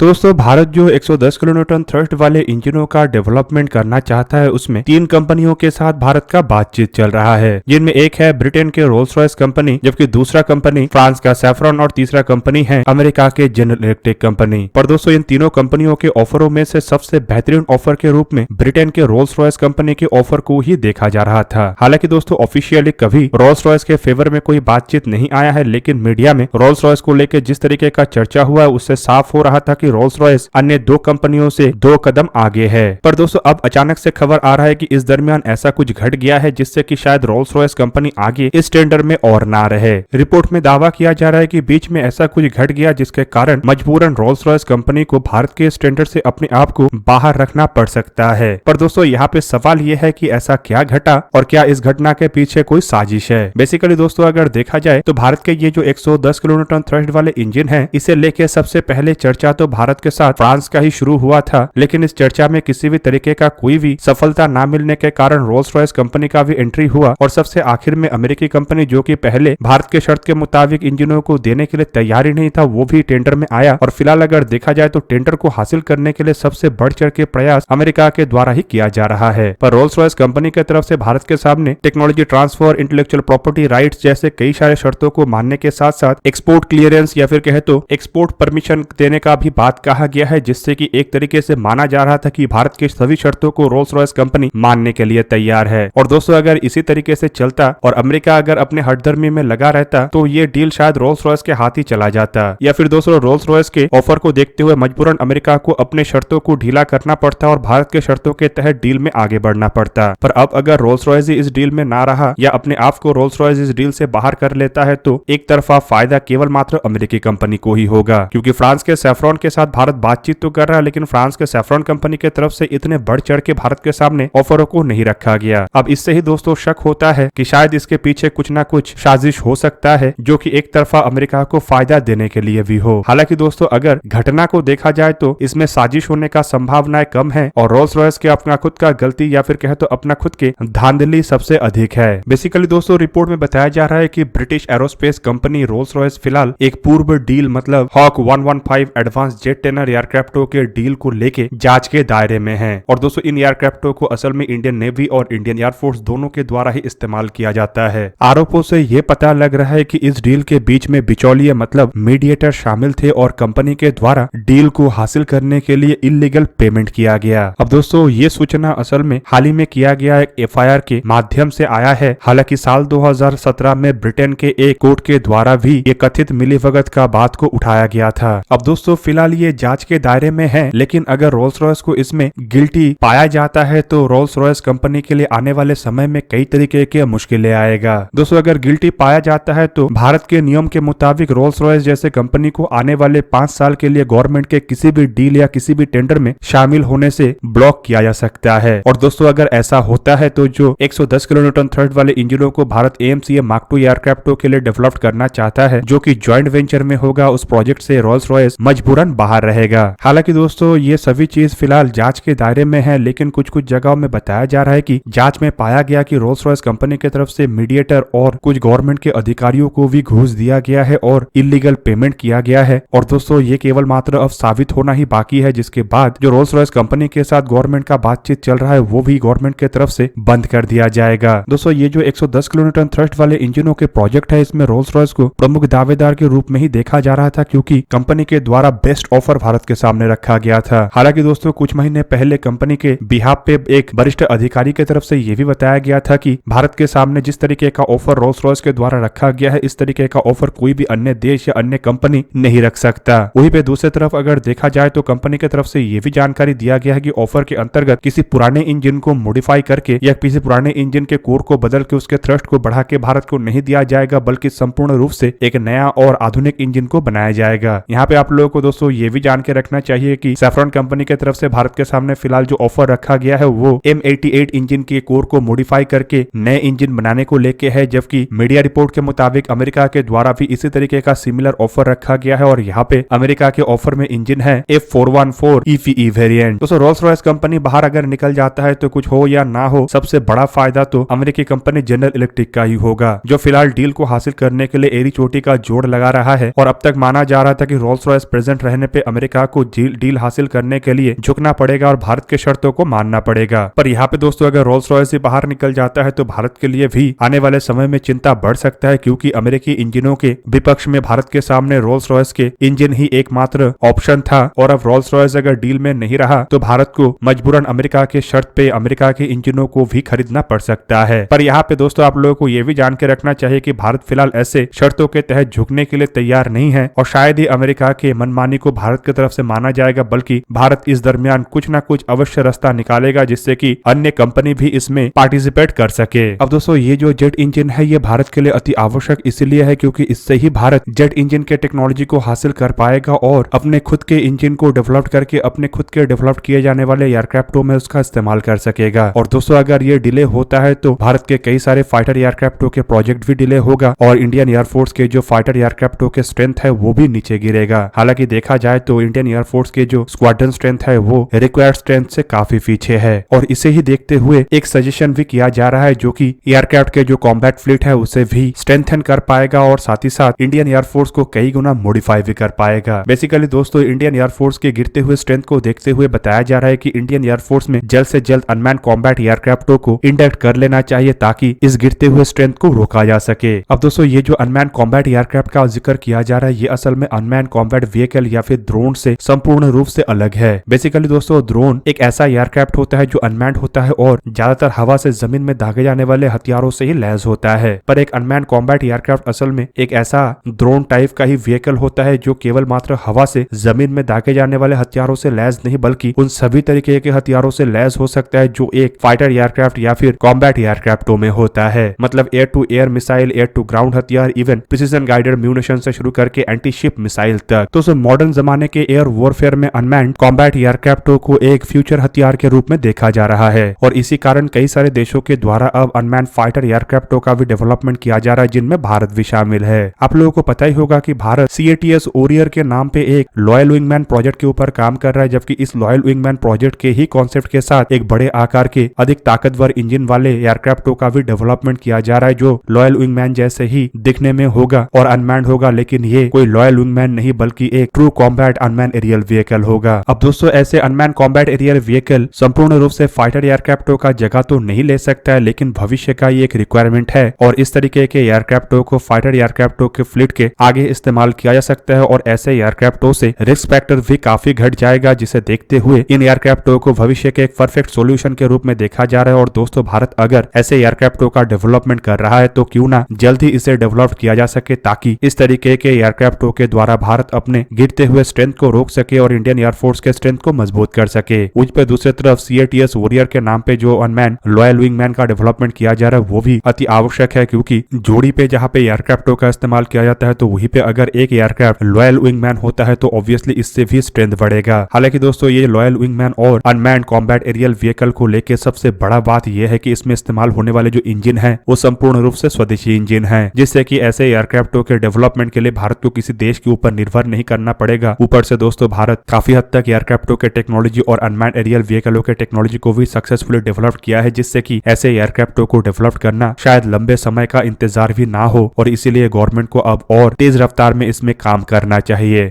तो दोस्तों भारत जो 110 किलोन्यूटन थ्रस्ट वाले इंजनों का डेवलपमेंट करना चाहता है उसमें 3 कंपनियों के साथ भारत का बातचीत चल रहा है, जिनमें एक है ब्रिटेन के रोल्स रॉयस कंपनी, जबकि दूसरा कंपनी फ्रांस का सैफ्रॉन और तीसरा कंपनी है अमेरिका के जनरल इलेक्ट्रिक कंपनी। पर दोस्तों इन तीनों कंपनियों के ऑफरों में से सबसे बेहतरीन ऑफर के रूप में ब्रिटेन के रोल्स रॉयस कंपनी के ऑफर को ही देखा जा रहा था। हालांकि दोस्तों ऑफिशियली कभी रोल्स रॉयस के फेवर में कोई बातचीत नहीं आया है, लेकिन मीडिया में रोल्स रॉयस को लेकर जिस तरीके का चर्चा हुआ है उससे साफ हो रहा था कि रोल्स रॉयस अन्य 2 कंपनियों से 2 कदम आगे है। पर दोस्तों अब अचानक से खबर आ रहा है कि इस दरमियान ऐसा कुछ घट गया है जिससे कि शायद रोल्स रॉयस कंपनी आगे इस टेंडर में और ना रहे। रिपोर्ट में दावा किया जा रहा है कि बीच में ऐसा कुछ घट गया जिसके कारण मजबूरन रोल्स रॉयस कंपनी को भारत के इस टेंडर से अपने आप को बाहर रखना पड़ सकता है। पर दोस्तों यहाँ पे सवाल यह है कि ऐसा क्या घटा और क्या इस घटना के पीछे कोई साजिश है। बेसिकली दोस्तों अगर देखा जाए तो भारत के ये जो 110 किलोन्यूटन थ्रस्ट वाले इंजन है, इसे लेके सबसे पहले चर्चा तो भारत के साथ फ्रांस का ही शुरू हुआ था, लेकिन इस चर्चा में किसी भी तरीके का कोई भी सफलता ना मिलने के कारण रोल्स रॉयस कंपनी का भी एंट्री हुआ और सबसे आखिर में अमेरिकी कंपनी जो कि पहले भारत के शर्त के मुताबिक इंजनों को देने के लिए तैयार ही नहीं था, वो भी टेंडर में आया। और फिलहाल अगर देखा जाए तो टेंडर को हासिल करने के लिए सबसे बढ़ चढ़ के प्रयास अमेरिका के द्वारा ही किया जा रहा है। पर रोल्स रॉयस कंपनी की तरफ से भारत के सामने technology transfer, intellectual property rights जैसे कई सारे शर्तों को मानने के साथ साथ एक्सपोर्ट क्लियरेंस या फिर कहे तो एक्सपोर्ट परमिशन देने का भी बात कहा गया है, जिससे कि एक तरीके से माना जा रहा था कि भारत की सभी शर्तों को रोल्स रॉयस कंपनी मानने के लिए तैयार है। और दोस्तों अगर इसी तरीके से चलता और अमेरिका अगर अपने हठधर्मी में लगा रहता तो ये डील शायद रोल्स रॉयस के हाथ ही चला जाता, या फिर दोस्तों रोल्स रॉयस के ऑफर को देखते हुए मजबूरन अमेरिका को अपने शर्तों को ढीला करना पड़ता और भारत के शर्तों के तहत डील में आगे बढ़ना पड़ता। पर अब अगर रोल्स रॉयस ही इस डील में ना रहा या अपने आप को रोल्स रॉयस इस डील से बाहर कर लेता है तो एक तरफा फायदा केवल मात्र अमेरिकी कंपनी को ही होगा, क्योंकि फ्रांस के सैफ्रॉन के साथ भारत बातचीत तो कर रहा है, लेकिन फ्रांस के सैफ्रॉन कंपनी के तरफ से इतने बढ़ चढ़ के भारत के सामने ऑफरों को नहीं रखा गया। अब इससे ही दोस्तों शक होता है कि शायद इसके पीछे कुछ ना कुछ साजिश हो सकता है जो कि एक तरफा अमेरिका को फायदा देने के लिए भी हो। हालांकि दोस्तों अगर घटना को देखा जाए तो इसमें साजिश होने का संभावनाएं कम है और रोल्स रॉयस के अपना खुद का गलती या फिर कहे तो अपना खुद के धांधली सबसे अधिक है। बेसिकली दोस्तों रिपोर्ट में बताया जा रहा है कि British aerospace company Rolls Royce फिलहाल एक पूर्व डील मतलब हॉक 115 एडवांस जेट टेनर एयरक्राफ्टों के डील को लेके जांच के दायरे में है। और दोस्तों इन एयरक्राफ्टों को असल में इंडियन नेवी और इंडियन एयरफोर्स दोनों के द्वारा ही इस्तेमाल किया जाता है। आरोपों से ये पता लग रहा है कि इस डील के बीच में बिचौलिए मतलब मीडिएटर शामिल थे और कंपनी के द्वारा डील को हासिल करने के लिए इलीगल पेमेंट किया गया। अब दोस्तों ये सूचना असल में हाल ही में किया गया एक एफआईआर के माध्यम से आया है। हालांकि साल 2017 में ब्रिटेन के एक कोर्ट के द्वारा भी ये कथित मिलीभगत का बात को उठाया गया था। अब दोस्तों फिलहाल ये जांच के दायरे में है, लेकिन अगर रोल्स रॉयस को इसमें गिल्टी पाया जाता है तो रोल्स रॉयस कंपनी के लिए आने वाले समय में कई तरीके के मुश्किलें आएगा। दोस्तों अगर गिल्टी पाया जाता है तो भारत के नियम के मुताबिक रोल्स रॉयस जैसे कंपनी को आने वाले 5 साल के लिए गवर्नमेंट के किसी भी डील या किसी भी टेंडर में शामिल होने से ब्लॉक किया जा सकता है। और दोस्तों अगर ऐसा होता है तो जो 110 किलोन्यूटन थ्रस्ट वाले इंजनों को भारत AMCA Mark II एयरक्राफ्टों के लिए डेवलप करना चाहता है, जो कि ज्वाइंट वेंचर में होगा, उस प्रोजेक्ट से रोल्स रॉयस मजबूरन बाहर रहेगा। हालांकि दोस्तों ये सभी चीज फिलहाल जांच के दायरे में है, लेकिन कुछ कुछ जगहों में बताया जा रहा है कि जांच में पाया गया कि रोल्स रॉयस कंपनी की तरफ से मीडिएटर और कुछ गवर्नमेंट के अधिकारियों को भी घूस दिया गया है और इलीगल पेमेंट किया गया है। और दोस्तों ये केवल मात्र अब साबित होना ही बाकी है, जिसके बाद जो रोल्स रॉयस कंपनी के साथ गवर्नमेंट का बातचीत चल रहा है वो भी गवर्नमेंट की तरफ से बंद कर दिया जाएगा। दोस्तों ये जो 110 किलोन्यूटन थ्रस्ट वाले इंजनों के प्रोजेक्ट है, इसमें रोल्स रॉयस को प्रमुख दावेदार के रूप में ही देखा जा रहा था, क्योंकि कंपनी के द्वारा बेस्ट ऑफर भारत के सामने रखा गया था। हालांकि दोस्तों कुछ महीने पहले कंपनी के बिहाफ पे एक वरिष्ठ अधिकारी की तरफ से यह भी बताया गया था कि भारत के सामने जिस तरीके का ऑफर रोल्स रॉयस के द्वारा रखा गया है, इस तरीके का ऑफर कोई भी अन्य देश या अन्य कंपनी नहीं रख सकता। वहीं पे दूसरी तरफ अगर देखा जाए तो कंपनी की तरफ से यह भी जानकारी दिया गया है कि ऑफर के अंतर्गत किसी पुराने इंजन को मॉडिफाई करके या किसी पुराने इंजन के कोर को बदल के उसके थ्रस्ट को बढ़ा के भारत को नहीं दिया जाएगा, बल्कि संपूर्ण रूप से एक नया और आधुनिक इंजन को बनाया जाएगा। यहाँ पे आप लोगों को दोस्तों ये भी जान के रखना चाहिए कि सैफ्रॉन कंपनी की तरफ से भारत के सामने फिलहाल जो ऑफर रखा गया है वो M88 इंजन के कोर को मॉडिफाई करके नए इंजन बनाने को लेके है, जबकि मीडिया रिपोर्ट के मुताबिक अमेरिका के द्वारा भी इसी तरीके का सिमिलर ऑफर रखा गया है और यहाँ पे अमेरिका के ऑफर में इंजन है F414 EVE वेरिएंट। दोस्तों रोल्स रॉयस कंपनी बाहर अगर निकल जाता है तो कुछ हो या ना हो, सबसे बड़ा फायदा तो अमेरिकी कंपनी जनरल इलेक्ट्रिक का ही होगा, जो फिलहाल डील को हासिल करने के लिए एड़ी चोटी का जोड़ लगा रहा है। और अब तक माना जा रहा था कि रोल्स रॉयस प्रेजेंट रहने पे अमेरिका को डील हासिल करने के लिए झुकना पड़ेगा और भारत के शर्तों को मानना पड़ेगा। पर यहाँ पे दोस्तों अगर रोल्स रॉयस से बाहर निकल जाता है तो भारत के लिए भी आने वाले समय में चिंता बढ़ सकता है, क्योंकि अमेरिकी इंजनों के विपक्ष में भारत के सामने रोल्स रॉयस के इंजन ही एकमात्र ऑप्शन था। और अब रोल्स रॉयस अगर डील में नहीं रहा तो भारत को मजबूरन अमेरिका के शर्त पे अमेरिका के इंजनों को भी खरीदना पड़ सकता है। पर यहाँ पे दोस्तों आप लोगों को यह भी जान के रखना चाहिए कि भारत फिलहाल ऐसे शर्तों के तहत झुकने के लिए तैयार नहीं है और शायद ही अमेरिका के मनमानी को भारत की तरफ से माना जाएगा, बल्कि भारत इस दरमियान कुछ ना कुछ अवश्य रास्ता निकालेगा जिससे कि अन्य कंपनी भी इसमें पार्टिसिपेट कर सके। अब दोस्तों ये जो जेट इंजन है ये भारत के लिए अति आवश्यक इसलिए है क्योंकि इससे ही भारत जेट इंजन के टेक्नोलॉजी को हासिल कर पाएगा और अपने खुद के इंजन को डेवलप करके अपने खुद के डेवलप किए जाने वाले एयरक्राफ्टों में उसका इस्तेमाल कर सकेगा। और दोस्तों अगर ये डिले होता है तो भारत के कई सारे फाइटर एयरक्राफ्टों के प्रोजेक्ट भी डिले होगा और इंडियन एयरफोर्स के जो फाइटर एयरक्राफ्टों के स्ट्रेंथ है वो भी नीचे गिरेगा। हालांकि देखा जाए तो इंडियन एयरफोर्स के जो स्क्वाड्रन स्ट्रेंथ है वो रिक्वायर्ड स्ट्रेंथ से काफी पीछे है और इसे ही देखते हुए एक सजेशन भी किया जा रहा है जो कि एयरक्राफ्ट के जो कॉम्बैट फ्लीट है उसे भी स्ट्रेंथन कर पाएगा और साथ ही साथ इंडियन एयरफोर्स को कई गुना मॉडिफाई भी कर पाएगा। बेसिकली दोस्तों इंडियन एयरफोर्स के गिरते हुए स्ट्रेंथ को देखते हुए बताया जा रहा है कि इंडियन एयरफोर्स में जल्द से जल्द अनमैन कॉम्बैट एयरक्राफ्टों को इंडक्ट कर लेना चाहिए ताकि इस गिरते हुए स्ट्रेंथ को रोका जा सके। अब दोस्तों ये जो अनमैन कॉम्बैट एयरक्राफ्ट का जिक्र किया जा रहा है ये असल में अनमैन कॉम्बैट व्हीकल या फिर ड्रोन से संपूर्ण रूप से अलग है। बेसिकली दोस्तों ड्रोन एक ऐसा एयरक्राफ्ट होता है जो अनमैन्ड होता है और ज्यादातर हवा से जमीन में दागे जाने वाले हथियारों से ही लैस होता है। पर एक अनमैन्ड कॉम्बैट एयरक्राफ्ट असल में एक ऐसा ड्रोन टाइप का ही व्हीकल होता है जो केवल मात्र हवा से जमीन में दागे जाने वाले हथियारों से लैस नहीं बल्कि उन सभी तरीके के हथियारों से लैस हो सकता है जो एक फाइटर एयरक्राफ्ट या फिर कॉम्बैट एयरक्राफ्टों में होता है। मतलब air to air missile, air to ground हथियार, इवन प्रिसीजन गाइडेड म्यूनिशन से शुरू करके एंटी शिप मिसाइल तक। तो मॉडर्न जमाने के एयर वॉरफेयर में अनमैन्ड कॉम्बैट एयरक्राफ्टों को एक फ्यूचर हथियार के रूप में देखा जा रहा है और इसी कारण कई सारे देशों के द्वारा अब अनमैन्ड फाइटर एयरक्राफ्टों का भी डेवलपमेंट किया जा रहा है जिनमें भारत भी शामिल है। आप लोगों को पता ही होगा कि भारत CATS ओरियर के नाम पे एक लॉयल विंगमैन प्रोजेक्ट के ऊपर काम कर रहा है, जबकि इस लॉयल विंगमैन प्रोजेक्ट के ही कॉन्सेप्ट के साथ एक बड़े आकार के अधिक ताकतवर इंजन वाले एयरक्राफ्टों का भी डेवलपमेंट किया जा रहा है जो लॉयल विंगमैन जैसे ही दिखने में होगा और अनमैन्ड होगा, लेकिन ये कोई लॉयल विंगमैन नहीं बल्कि एक true combat unmanned aerial vehicle होगा। अब दोस्तों ऐसे अनमैन कॉम्बैट एरियल व्हीकल संपूर्ण रूप से फाइटर एयरक्राफ्टों का जगह तो नहीं ले सकता है, लेकिन भविष्य का ये एक रिक्वायरमेंट है और इस तरीके के एयरक्राफ्टों को फाइटर एयरक्राफ्टों के फ्लीट के आगे इस्तेमाल किया जा सकता है और ऐसे एयरक्राफ्टों से रिस्क फैक्टर भी काफी घट जाएगा, जिसे देखते हुए इन एयरक्राफ्टों को भविष्य के एक परफेक्ट सॉल्यूशन के रूप में देखा जा रहा है। और दोस्तों भारत अगर ऐसे एयरक्राफ्टों का डेवलपमेंट कर रहा है तो क्यों ना जल्द ही इसे डेवलप किया जा सके ताकि इस तरीके के एयरक्राफ्टों के द्वारा भारत अपने गिरते हुए स्ट्रेंथ को रोक सके और इंडियन एयरफोर्स के स्ट्रेंथ को मजबूत कर सके। उस पे दूसरी तरफ CATS वॉरियर के नाम पे जो अनमैन लॉयल विंगमैन का डेवलपमेंट किया जा रहा है वो भी अति आवश्यक है, क्योंकि जोड़ी पे जहाँ पे एयरक्राफ्टों का इस्तेमाल किया जाता है तो वहीं पे अगर एक एयरक्राफ्ट लॉयल विंगमैन होता है तो ऑब्वियसली इससे भी स्ट्रेंथ बढ़ेगा। हालांकि दोस्तों ये लॉयल विंगमैन और अनमैन्ड कॉम्बैट एरियल व्हीकल को लेकर सबसे बड़ा बात यह है कि इसमें इस्तेमाल होने वाले जो इंजन है वो संपूर्ण रूप से स्वदेशी इंजन है, जिससे कि ऐसे एयरक्राफ्टों के डेवलपमेंट के लिए भारत को किसी देश के ऊपर निर्भर नहीं करना पड़ेगा। ऊपर से दोस्तों भारत काफी हद तक एयरक्राफ्टों के टेक्नोलॉजी और अनमैन्ड एरियल व्हीकलों के टेक्नोलॉजी को भी सक्सेसफुली डेवलप किया है, जिससे कि ऐसे एयरक्राफ्टों को डेवलप करना शायद लंबे समय का इंतजार भी ना हो और इसीलिए गवर्नमेंट को अब और तेज रफ्तार में इसमें काम करना चाहिए।